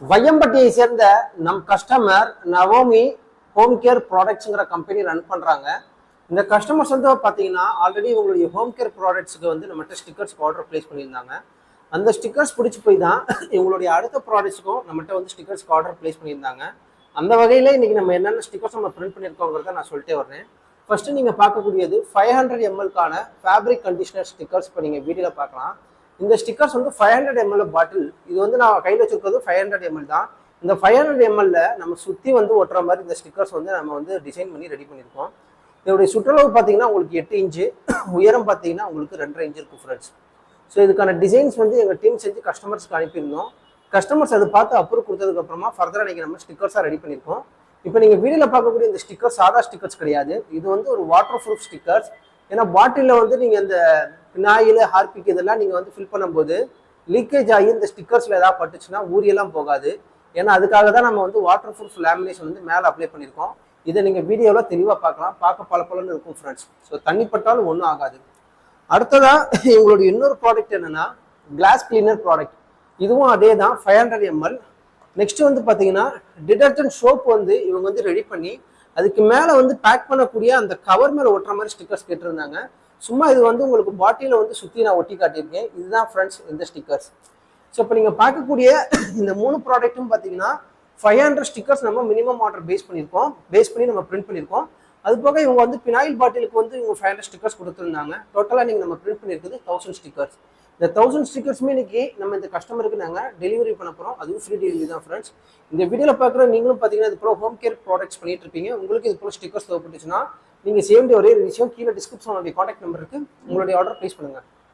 வையம்பட்டியை சேர்ந்த நம் customer Naomi home care ப்ராடக்ட்ஸுங்கிற கம்பெனி ரன் பண்ணுறாங்க. இந்த கஸ்டமர்ஸ் வந்து பார்த்தீங்கன்னா ஆல்ரெடி உங்களுடைய ஹோம் கேர் ப்ராடக்ட்ஸுக்கு வந்து நம்மகிட்ட ஸ்டிக்கர்ஸ் ஆர்டர் ப்ளேஸ் பண்ணியிருந்தாங்க. அந்த ஸ்டிக்கர்ஸ் பிடிச்சி போய் தான் இவங்களுடைய அடுத்த ப்ராடக்ட்ஸுக்கும் நம்மகிட்ட வந்து ஸ்டிக்கர்ஸ் ஆர்டர் ப்ளேஸ் பண்ணியிருந்தாங்க. அந்த வகையில் இன்றைக்கி நம்ம என்னென்ன ஸ்டிக்கர்ஸ் நம்ம பிரிண்ட் பண்ணியிருக்கோங்கிறத நான் சொல்லிட்டே வரேன். ஃபர்ஸ்ட்டு நீங்கள் பார்க்கக்கூடியது 500 ml ஃபேப்ரிக் கண்டிஷனர் ஸ்டிக்கர்ஸ். இப்போ நீங்கள் வீடியோவில் பார்க்கலாம். இந்த ஸ்டிக்கர்ஸ் வந்து 500 ml பாட்டில். இது வந்து நான் கையில் வச்சிருக்கிறது 500 ml தான். இந்த 500 ml நம்ம சுற்றி வந்து ஒட்டுற மாதிரி இந்த ஸ்டிக்கர்ஸ் வந்து நம்ம வந்து டிசைன் பண்ணி ரெடி பண்ணியிருக்கோம். இதோடைய சுற்றளவு பார்த்தீங்கன்னா உங்களுக்கு 8 இன்ச்சு, உயரம் பார்த்தீங்கன்னா உங்களுக்கு 2.5 இன்ச்சு இருக்கும் ஃப்ரெண்ட்ஸ். ஸோ இதுக்கான டிசைன்ஸ் வந்து எங்கள் டீம் செஞ்சு கஸ்டமர்ஸ்க்கு அனுப்பியிருந்தோம். கஸ்டமர்ஸ் அதை பார்த்து அப்ரூவ் கொடுத்ததுக்கப்புறமா ஃபர்தராக நீங்கள் நம்ம ஸ்டிக்கர்ஸாக ரெடி பண்ணியிருக்கோம். இப்போ நீங்கள் வீடியோவில் பார்க்கக்கூடிய இந்த ஸ்டிக்கர் சாதா ஸ்டிக்கர்ஸ் கிடையாது. இது வந்து ஒரு வாட்டர் ப்ரூஃப் ஸ்டிக்கர்ஸ். ஏன்னா பாட்டிலில் வந்து நீங்கள் இந்த பினாயில் ஹார்பிக் இதெல்லாம் நீங்கள் வந்து ஃபில் பண்ணும்போது லீக்கேஜ் ஆகி இந்த ஸ்டிக்கர்ஸில் ஏதாவது பட்டுச்சுன்னா ஊரியெல்லாம் போகாது. ஏன்னா அதுக்காக தான் நம்ம வந்து வாட்டர் ப்ரூஃப் லேமினேஷன் வந்து மேலே அப்ளை பண்ணியிருக்கோம். இதை நீங்கள் வீடியோவில் தெளிவாக பார்க்கலாம். பார்க்க பலன்னு இருக்கும் ஃப்ரெண்ட்ஸ். ஸோ தண்ணி பட்டாலும் ஒன்றும் ஆகாது. அடுத்ததாக எங்களுடைய இன்னொரு ப்ராடக்ட் என்னென்னா கிளாஸ் கிளீனர் ப்ராடக்ட். இதுவும் அதே தான் 500 ml. நெக்ஸ்ட் வந்து பார்த்தீங்கன்னா டிடர்ஜென்ட் சோப் வந்து இவங்க வந்து ரெடி பண்ணி அதுக்கு மேலே வந்து பேக் பண்ணக்கூடிய அந்த கவர் மேலே ஒட்டுற மாதிரி ஸ்டிக்கர்ஸ் கேட்டிருந்தாங்க. சும்மா இது வந்து உங்களுக்கு பாட்டிலில் வந்து சுற்றி நான் ஒட்டி காட்டியிருக்கேன். இதுதான் ஃப்ரெண்ட்ஸ் இந்த ஸ்டிக்கர்ஸ். ஸோ இப்போ நீங்கள் பார்க்கக்கூடிய இந்த 3 ப்ராடக்ட்டும் பார்த்தீங்கன்னா 500 ஸ்டிக்கர்ஸ் நம்ம மினிமம் ஆர்டர் பேஸ் பண்ணி நம்ம பிரிண்ட் பண்ணியிருக்கோம். அது போக இவங்க வந்து பினாயில் பாட்டிலுக்கு வந்து இவங்க 500 ஸ்டிக்கர்ஸ் கொடுத்துருந்தாங்க. டோட்டலாக நீங்கள் நம்ம பிரிண்ட் பண்ணியிருக்குது 1000 ஸ்டிக்கர்ஸ். இந்த 1000 ஸ்டிக்கர்ஸுமே இன்னைக்கு நம்ம இந்த கஸ்டமருக்கு நாங்கள் டெலிவரி பண்ண போகிறோம். அதுவும் ஃப்ரீ டெலிவரி தான் ஃப்ரெண்ட்ஸ். இந்த வீடியோவில் பார்க்குற நீங்களும் பார்த்தீங்கன்னா இது ஹோம் கேர் ப்ராடக்ட்ஸ் பண்ணிட்டு இருப்பீங்க. உங்களுக்கு இது போல ஸ்டிக்கர்ஸ் தேவைப்பட்டுச்சுன்னா நீங்கள் சேம் டே ஒரே விஷயம் கீழே டிஸ்கிரிப்ஷனுடைய கான்டாக்ட் நம்பருக்கு உங்களுடைய ஆர்டர் ப்ளேஸ் பண்ணுங்கள்.